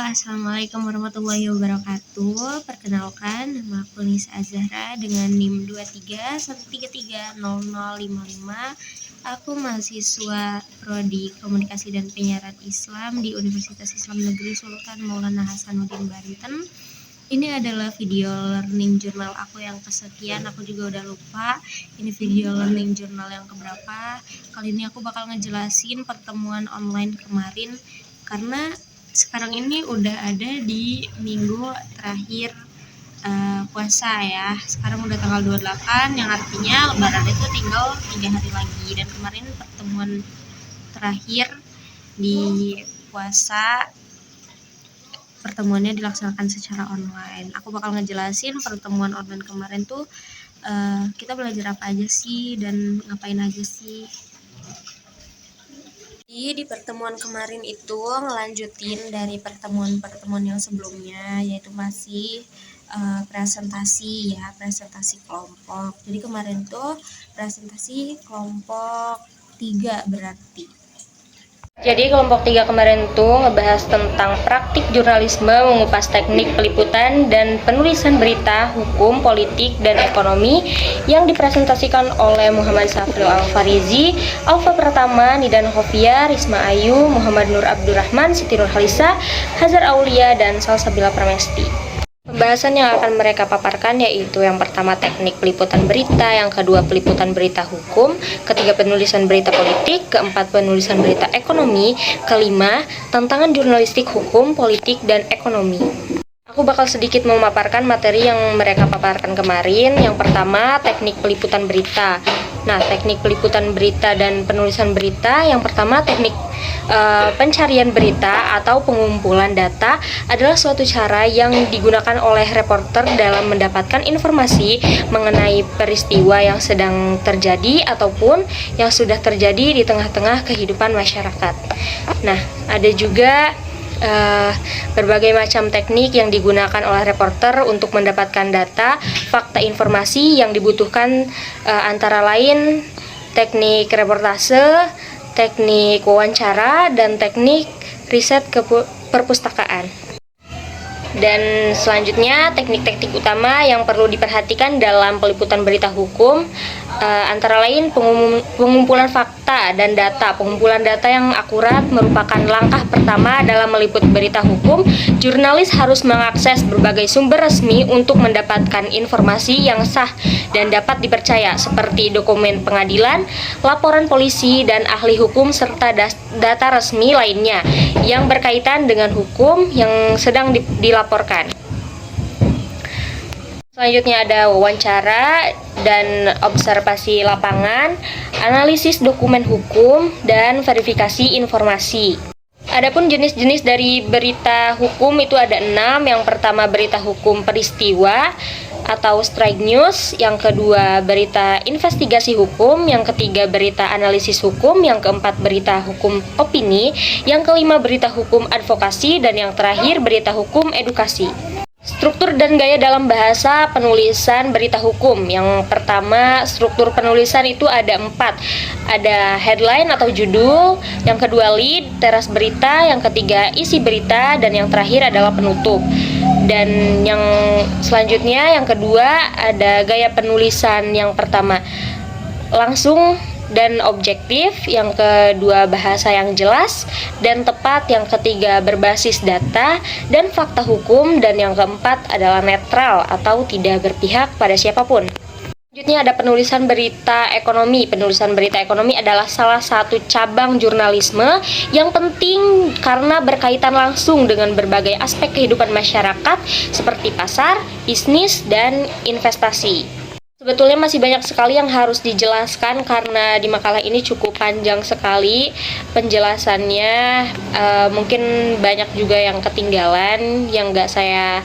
Assalamualaikum warahmatullahi wabarakatuh. Perkenalkan, nama aku Nisa Azahra dengan NIM 23133055. Aku mahasiswa Prodi Komunikasi dan Penyiaran Islam di Universitas Islam Negeri Sultan Maulana Hasanuddin Banten. Ini adalah video learning journal aku yang kesekian, aku juga udah lupa ini video learning journal yang keberapa. Kali ini aku bakal ngejelasin pertemuan online kemarin, karena sekarang ini udah ada di minggu terakhir puasa ya. Sekarang udah tanggal 28, yang artinya lebaran itu tinggal 3 hari lagi. Dan kemarin pertemuan terakhir di puasa, pertemuannya dilaksanakan secara online. Aku bakal ngejelasin pertemuan online kemarin tuh kita belajar apa aja sih dan ngapain aja sih. Di pertemuan kemarin itu ngelanjutin dari pertemuan yang sebelumnya, yaitu masih presentasi kelompok. Jadi kemarin tuh presentasi kelompok 3 berarti. Jadi kelompok 3 kemarin tuh ngebahas tentang praktik jurnalisme, mengupas teknik peliputan dan penulisan berita, hukum, politik, dan ekonomi yang dipresentasikan oleh Muhammad Safril Al-Farizi, Alfa Pratama, Nidan Khofia, Risma Ayu, Muhammad Nur Abdurrahman, Siti Nurhalisa, Hazar Aulia, dan Salsabila Pramesti. Pembahasan yang akan mereka paparkan yaitu yang pertama teknik peliputan berita, yang kedua peliputan berita hukum, ketiga penulisan berita politik, keempat penulisan berita ekonomi, kelima tantangan jurnalistik hukum, politik, dan ekonomi. Aku bakal sedikit memaparkan materi yang mereka paparkan kemarin. Yang pertama, teknik peliputan berita. Nah, teknik peliputan berita dan penulisan berita, yang pertama teknik pencarian berita atau pengumpulan data adalah suatu cara yang digunakan oleh reporter dalam mendapatkan informasi mengenai peristiwa yang sedang terjadi ataupun yang sudah terjadi di tengah-tengah kehidupan masyarakat. Nah, ada juga berbagai macam teknik yang digunakan oleh reporter untuk mendapatkan data, fakta, informasi yang dibutuhkan, antara lain teknik reportase, teknik wawancara, dan teknik riset perpustakaan. Dan selanjutnya teknik-teknik utama yang perlu diperhatikan dalam peliputan berita hukum, antara lain pengumpulan fakta dan data. Pengumpulan data yang akurat merupakan langkah pertama dalam meliput berita hukum. Jurnalis harus mengakses berbagai sumber resmi untuk mendapatkan informasi yang sah dan dapat dipercaya, seperti dokumen pengadilan, laporan polisi dan ahli hukum, serta data resmi lainnya yang berkaitan dengan hukum yang sedang dilaporkan. Selanjutnya ada wawancara dan observasi lapangan, analisis dokumen hukum, dan verifikasi informasi. Adapun jenis-jenis dari berita hukum itu ada 6. Yang pertama berita hukum peristiwa atau strike news, yang kedua berita investigasi hukum, yang ketiga berita analisis hukum, yang keempat berita hukum opini, yang kelima berita hukum advokasi, dan yang terakhir berita hukum edukasi. Struktur dan gaya dalam bahasa penulisan berita hukum. Yang pertama, struktur penulisan itu ada 4. Ada headline atau judul, yang kedua lead, teras berita, yang ketiga isi berita, dan yang terakhir adalah penutup. Dan yang selanjutnya, yang kedua, ada gaya penulisan. Yang pertama, langsung dan objektif, yang kedua bahasa yang jelas dan tepat, yang ketiga berbasis data dan fakta hukum, dan yang keempat adalah netral atau tidak berpihak pada siapapun. Selanjutnya ada penulisan berita ekonomi. Penulisan berita ekonomi adalah salah satu cabang jurnalisme yang penting karena berkaitan langsung dengan berbagai aspek kehidupan masyarakat seperti pasar, bisnis, dan investasi. Sebetulnya masih banyak sekali yang harus dijelaskan karena di makalah ini cukup panjang sekali penjelasannya. Mungkin banyak juga yang ketinggalan yang nggak saya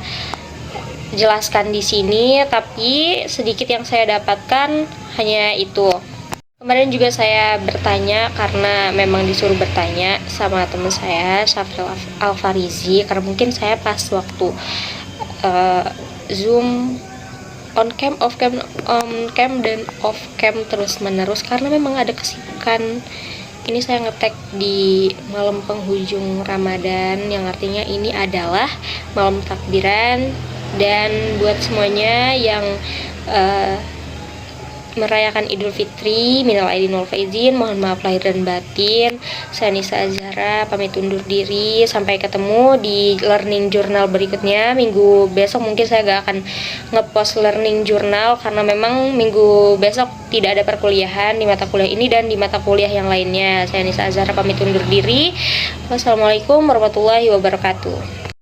jelaskan di sini, tapi sedikit yang saya dapatkan hanya itu. Kemarin juga saya bertanya karena memang disuruh bertanya sama teman saya, Safril Al-Farizi, karena mungkin saya pas waktu Zoom on cam, off cam, on cam, dan off cam terus menerus karena memang ada kesibukan Ini saya ngetek di malam penghujung Ramadan, yang artinya ini adalah malam takbiran. Dan buat semuanya yang merayakan Idul Fitri, minal aidin wal faizin, mohon maaf lahir dan batin. Saya Nisa Azhara pamit undur diri, sampai ketemu di learning journal berikutnya. Minggu besok mungkin saya gak akan ngepost learning journal karena memang minggu besok tidak ada perkuliahan di mata kuliah ini dan di mata kuliah yang lainnya. Saya Nisa Azhara pamit undur diri. Wassalamualaikum warahmatullahi wabarakatuh.